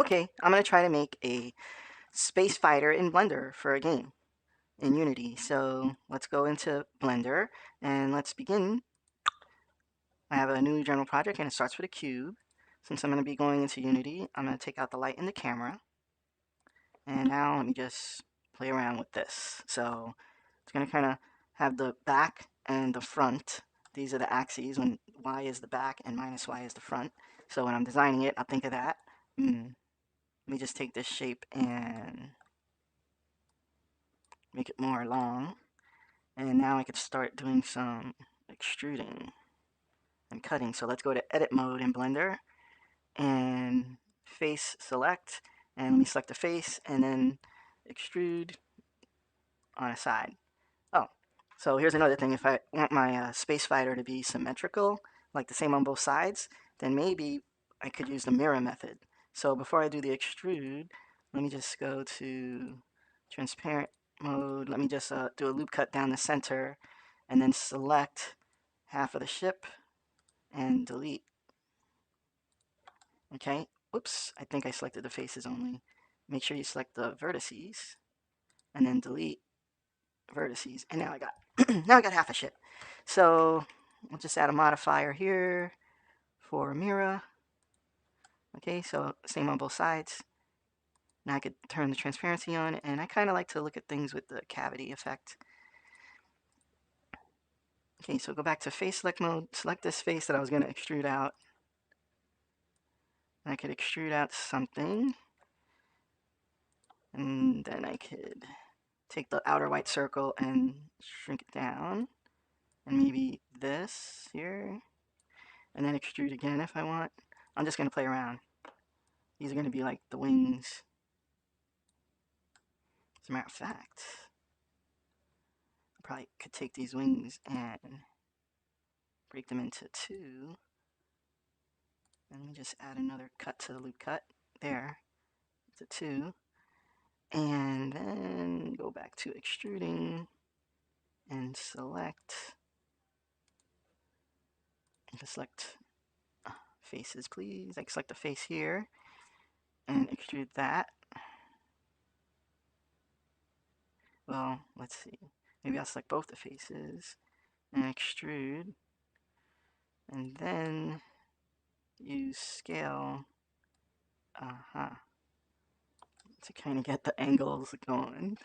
Okay, I'm going to try to make a space fighter in Blender for a game in Unity. So let's go into Blender and let's begin. I have a new general project and it starts with a cube. Since I'm going to be going into Unity, I'm going to take out the light in the camera. And now let me just play around with this. So it's going to kind of have the back and the front. These are the axes when Y is the back and minus Y is the front. So when I'm designing it, I'll think of that. Let me just take this shape and make it more long. And now I could start doing some extruding and cutting. So let's go to edit mode in Blender and face select. And let me select the face and then extrude on a side. Oh, so here's another thing. If I want my space fighter to be symmetrical, like the same on both sides, then maybe I could use the mirror method. So before I do the extrude, let me just go to transparent mode. Let me just do a loop cut down the center and then select half of the ship and delete. Okay, oops, I think I selected the faces only. Make sure you select the vertices and then delete vertices. And now I got now I got half a ship. So I'll just add a modifier here for mirror. Okay, so same on both sides. Now I could turn the transparency on, and I kind of like to look at things with the cavity effect. Okay, so go back to face select mode, select this face that I was going to extrude out. And I could extrude out something. And then I could take the outer white circle and shrink it down. And maybe this here. And then extrude again if I want. I'm just going to play around. These are going to be like the wings. As a matter of fact, I probably could take these wings and break them into two. And let me just add another cut to the loop cut. There. It's a two. And then go back to extruding and select. Select faces, please. I can select the face here and extrude that. Well, let's see. Maybe I'll select both the faces and extrude. And then use scale. To kind of get the angles going.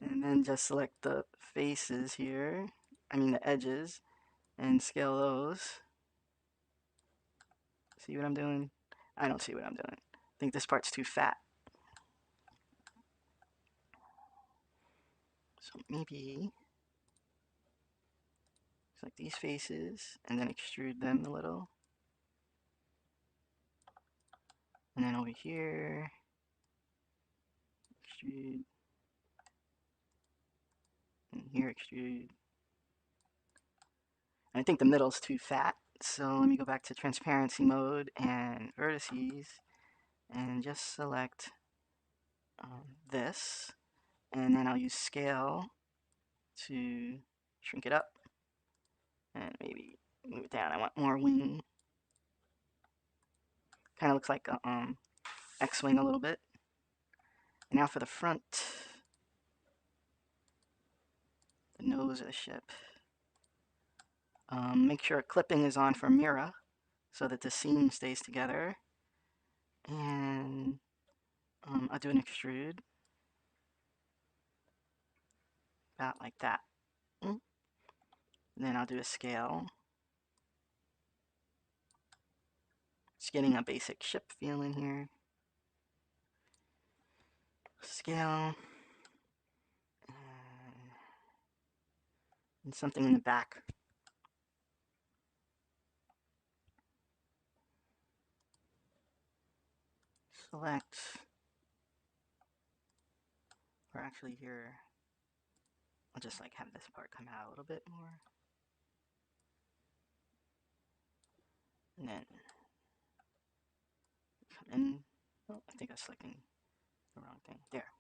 And then just select the faces here. I mean the edges. And scale those. See what I'm doing? I don't see what I'm doing. I think this part's too fat. So maybe select these faces and then extrude them a little. And then over here, extrude. And here, extrude. And I think the middle's too fat. So let me go back to transparency mode and vertices and just select this. And then I'll use scale to shrink it up. And maybe move it down. I want more wing. Kind of looks like a X-wing a little bit. And now for the front. The nose of the ship. Make sure clipping is on for mirror so that the seam stays together. And I'll do an extrude. About like that. And then I'll do a scale. Just getting a basic ship feel in here. Scale. And something in the back. Select. Or actually here, I'll just like have this part come out a little bit more. And then come in. Oh, I think I'm selecting the wrong thing. There.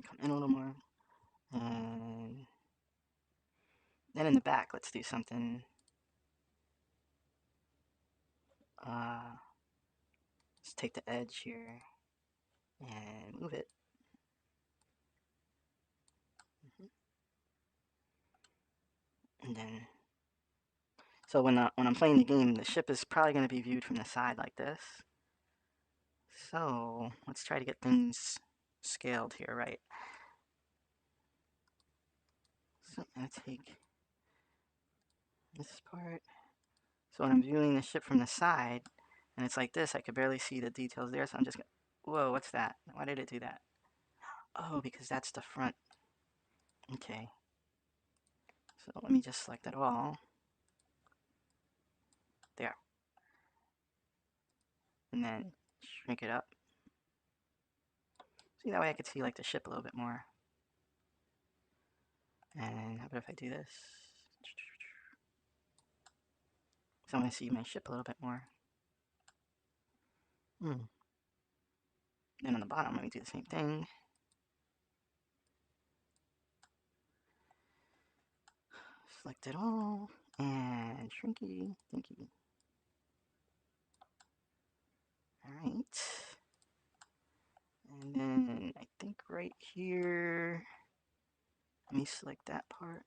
Come in a little more. And then in the back, let's do something Just take the edge here and move it. And then, so when I'm playing the game, the ship is probably going to be viewed from the side like this. So let's try to get things scaled here, right? So I'm going to take this part. So when I'm viewing the ship from the side, and it's like this, I could barely see the details there, so I'm just going to, whoa, what's that? Why did it do that? Oh, because that's the front. Okay. So let me just select it all. There. And then shrink it up. See, that way I could see like the ship a little bit more. And how about if I do this? So I want to see my ship a little bit more. Then on the bottom, let me do the same thing. Select it all, and shrinky, thinky. Alright. And then I think right here, let me select that part.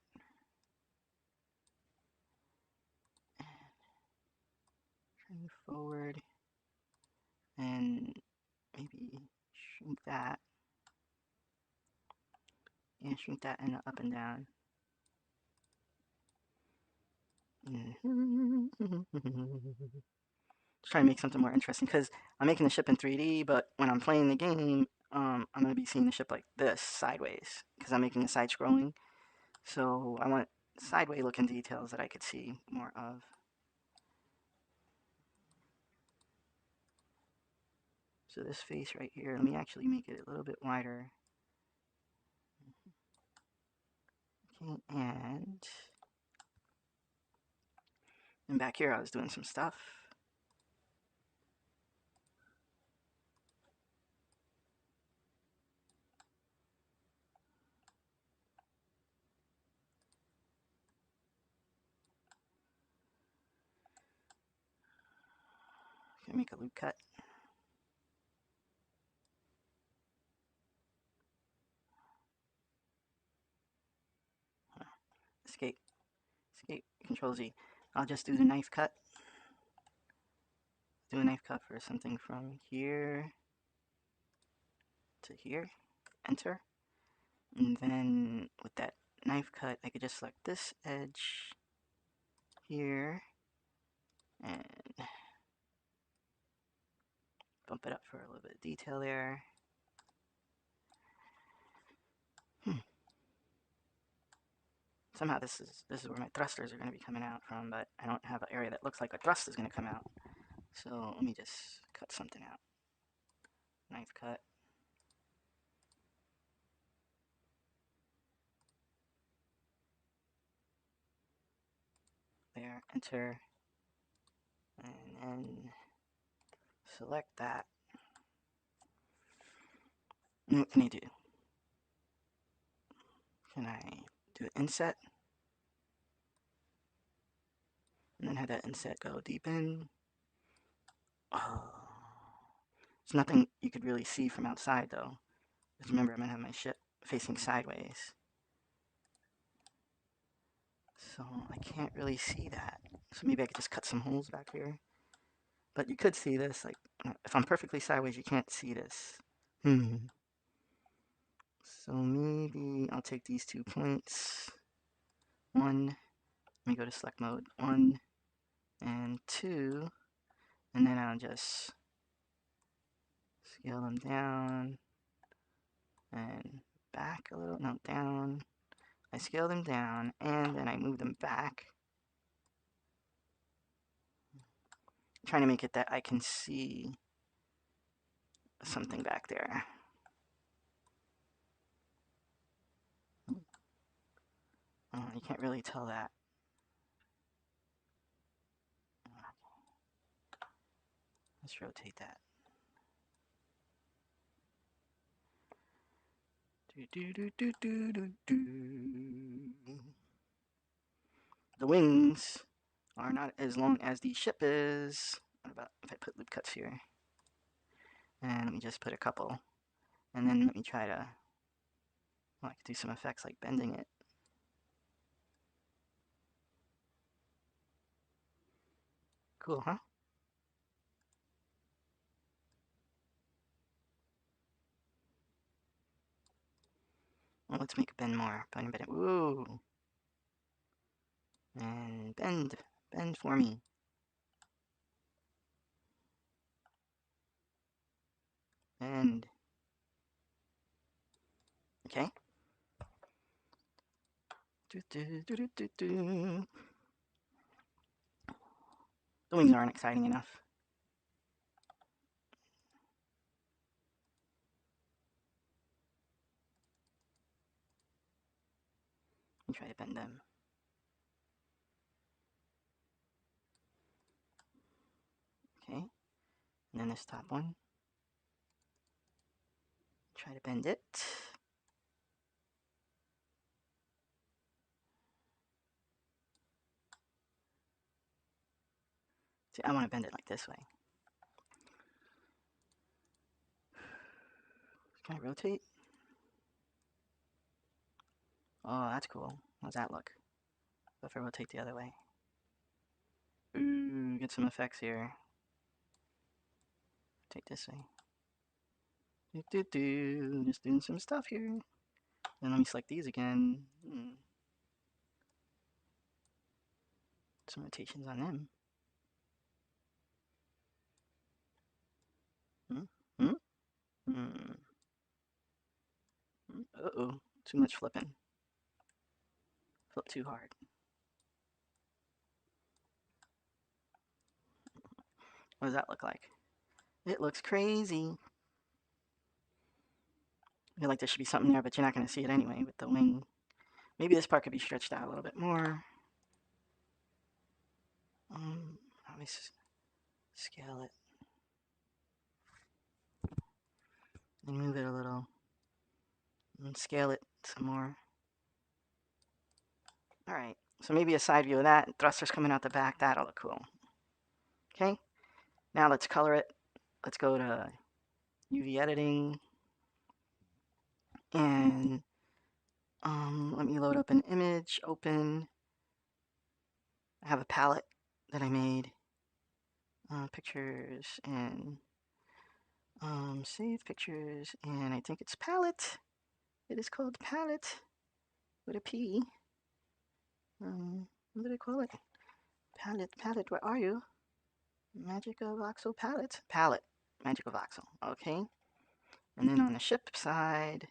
Turn forward, and maybe shrink that. And shrink that in the up and down. Just trying to make something more interesting because I'm making the ship in 3D, but when I'm playing the game, I'm going to be seeing the ship like this, sideways, because I'm making a side scrolling. So I want sideways looking details that I could see more of. So this face right here, let me actually make it a little bit wider. Okay, and back here I was doing some stuff. Gonna make a loop cut. Escape. Escape. Control Z. I'll just do the knife cut. Do a knife cut for something from here to here. Enter. And then with that knife cut, I could just select this edge here and bump it up for a little bit of detail there. Somehow this is where my thrusters are going to be coming out from, but I don't have an area that looks like a thrust is going to come out. So let me just cut something out. Knife cut. There, enter. And then select that. And what can I do? Can I do an inset? And then have that inset go deep in. Oh. There's nothing you could really see from outside though. Because remember, I'm going to have my ship facing sideways. So I can't really see that. So maybe I could just cut some holes back here. But you could see this, like, if I'm perfectly sideways, you can't see this. So maybe I'll take these 2 points. 1, let me go to select mode. 1 and 2, and then I'll just scale them down and back a little, no, down. I scale them down, and then I move them back. I'm trying to make it that I can see something back there. Oh, you can't really tell that. Let's rotate that. The wings are not as long as the ship is. What about if I put loop cuts here? And let me just put a couple. And then let me try to, well, I could do some effects like bending it. Cool, huh? Well, let's make it bend more. Bend, bend, woo! And bend. Bend for me. Bend. Okay. Do, do, do, do, do, do. The wings aren't exciting enough. Let me try to bend them. Okay. And then this top one. Try to bend it. See, I want to bend it like this way. Can I rotate? Oh, that's cool. How's that look? What if I rotate the other way? Ooh, get some effects here. Take this way. Just doing some stuff here. Then let me select these again. Some rotations on them. Hmm? Hmm? Hmm. Uh-oh, too much flipping. Flip too hard. What does that look like? It looks crazy. I feel like there should be something there, but you're not going to see it anyway with the wing. Maybe this part could be stretched out a little bit more. Let me scale it and move it a little and scale it some more. All right, so maybe a side view of that. Thrusters coming out the back. That'll look cool. Okay, now let's color it. Let's go to UV editing and let me load up an image. Open. I have a palette that I made. Pictures and save pictures, and I think it's palette. It is called palette with a P. What did I call it? Palette, where are you? Magic of Voxel palette, Magic of Voxel, okay. And then on the ship side,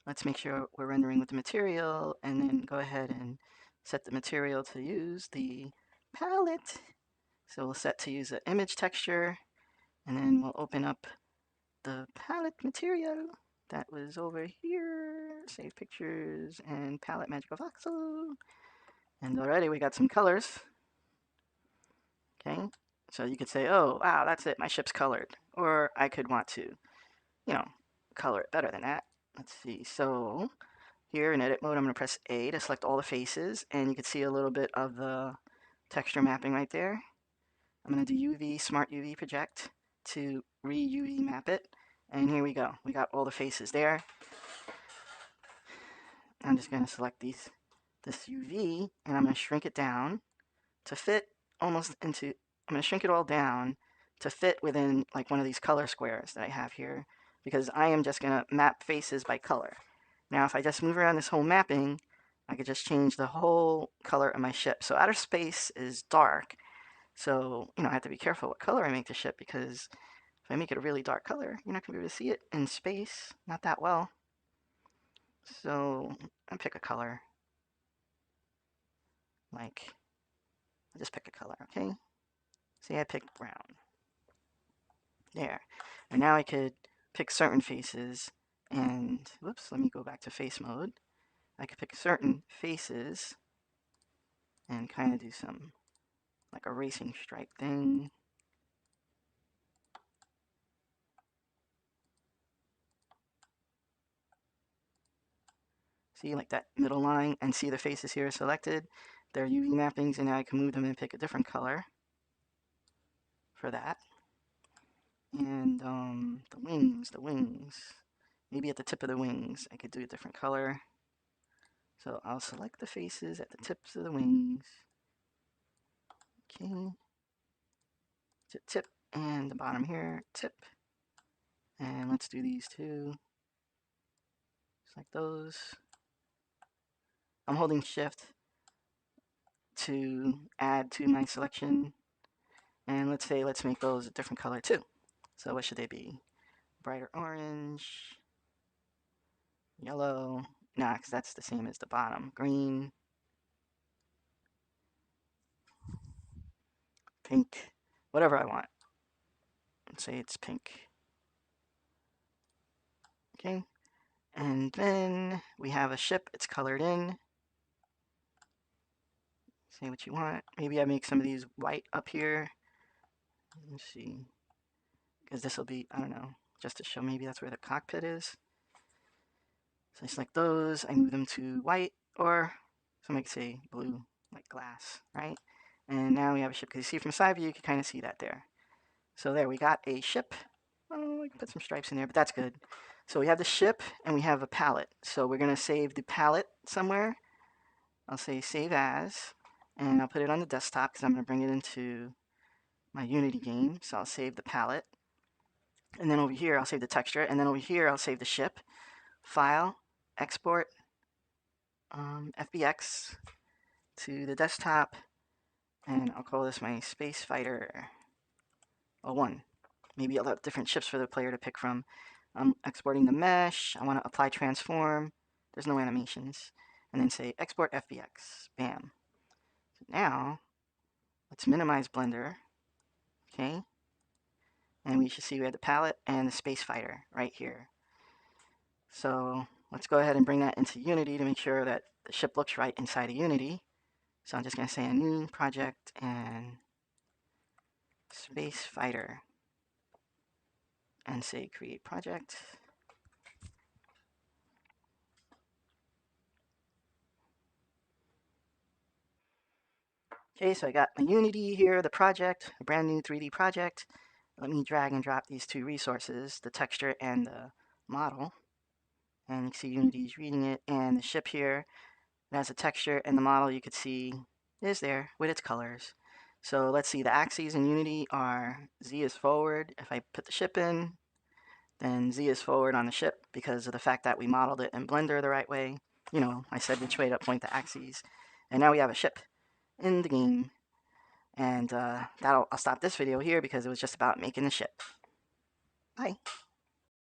let's make sure we're rendering with the material, and then go ahead and set the material to use the palette. So we'll set to use the image texture, and then we'll open up the palette material that was over here. Save pictures and palette Magic of Voxel. And already we got some colors. Okay, so you could say, oh, wow, that's it, my ship's colored. Or I could want to, color it better than that. Let's see, so here in edit mode, I'm gonna press A to select all the faces, and you can see a little bit of the texture mapping right there. I'm gonna do UV, Smart UV Project to re-UV map it. And here we go, we got all the faces there. I'm just gonna select this UV, and I'm gonna shrink it down to fit almost into, I'm going to shrink it all down to fit within like one of these color squares that I have here, because I am just going to map faces by color. Now if I just move around this whole mapping, I could just change the whole color of my ship. So outer space is dark, so I have to be careful what color I make the ship, because if I make it a really dark color, you're not going to be able to see it in space, not that well. So I pick a color, like, I'll just pick a color, okay? Say I picked brown. There. And now I could pick certain faces and, whoops, let me go back to face mode. I could pick certain faces and kind of do some, like a racing stripe thing. See, like that middle line, and see the faces here selected. They're UV mappings, and now I can move them and pick a different color for that. And the wings. Maybe at the tip of the wings, I could do a different color. So I'll select the faces at the tips of the wings. Okay. Tip, tip, and the bottom here, tip. And let's do these two. Just like those. I'm holding shift to add to my selection. And let's make those a different color too. So what should they be? Brighter orange, yellow. Nah, because that's the same as the bottom. Green, pink, whatever I want. Let's say it's pink. Okay. And then we have a ship. It's colored in. Say what you want. Maybe I make some of these white up here. Let's see. Because this will be, I don't know, just to show maybe that's where the cockpit is. So I select those. I move them to white, or somebody could say blue, like glass, right? And now we have a ship. Because you see from side view, you can kind of see that there. So there, we got a ship. Oh, I can put some stripes in there, but that's good. So we have the ship, and we have a palette. So we're going to save the palette somewhere. I'll say save as, and I'll put it on the desktop because I'm going to bring it into my Unity game. So I'll save the palette. And then over here, I'll save the texture. And then over here, I'll save the ship. File, export, FBX to the desktop. And I'll call this my Space Fighter 01. Maybe I'll have different ships for the player to pick from. I'm exporting the mesh. I want to apply transform. There's no animations. And then say export FBX. Bam. So now, let's minimize Blender. Okay. And we should see we have the palette and the space fighter right here. So let's go ahead and bring that into Unity to make sure that the ship looks right inside of Unity. So I'm just going to say a new project and space fighter and say create project. Okay, so I got my Unity here, the project, a brand new 3D project. Let me drag and drop these two resources, the texture and the model. And you can see Unity is reading it, and the ship here, it has a texture, and the model you could see is there with its colors. So let's see, the axes in Unity are Z is forward. If I put the ship in, then Z is forward on the ship because of the fact that we modeled it in Blender the right way. You know, I said which way to point the axes. And now we have a ship in the game. And I'll stop this video here because it was just about making the ship. Bye.